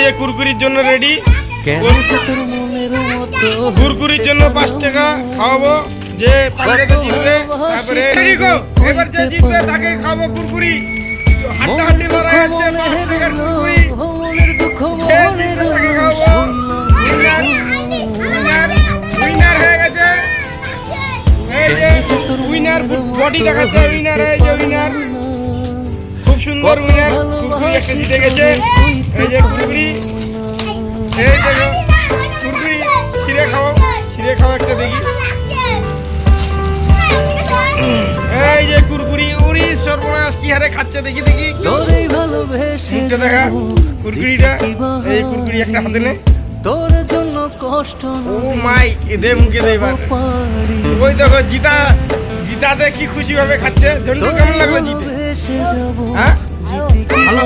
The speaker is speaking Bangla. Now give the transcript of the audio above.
যে কুরকুরির জন্য রেডি। কুরকুরির জন্য 5 টাকা খাওয়াবো, যে পাঞ্জাতে জিতবে তারপরে এবার যে জিতবে তাকে খাওয়াবো কুরকুরি। হাড্ডাহাড্ডি লড়াই হচ্ছে, 5 টাকার কুরকুরি যে জিতবে তাকে খাওয়াবো। উইনার হয়ে গেছে, এই যে উইনার বডি দেখাচ্ছে, উইনার এই যে উইনার, খুব সুন্দর উইনার। কুরকুরি একটা জিতে গেছে, এই যে কুরকুরি, এই দেখো কুরকুরি ছিঁড়ে খাও, ছিঁড়ে খাও একটা দেখি। এই যে কুরকুরি, উড়ি সর্বনাশ কি হারে খাচ্ছে দেখি দেখি, মুখটা দেখা কুরকুরিটা। এই কুরকুরি একটা হাতে নে, তোর জন্য কষ্ট ও মাই দে মুখে দে এবার। ওই দেখো জিতাতে কি খুশি ভাবে খাচ্ছে। ঝন্টু কেমন লাগলো জিতে? হ্যাঁ ভালো।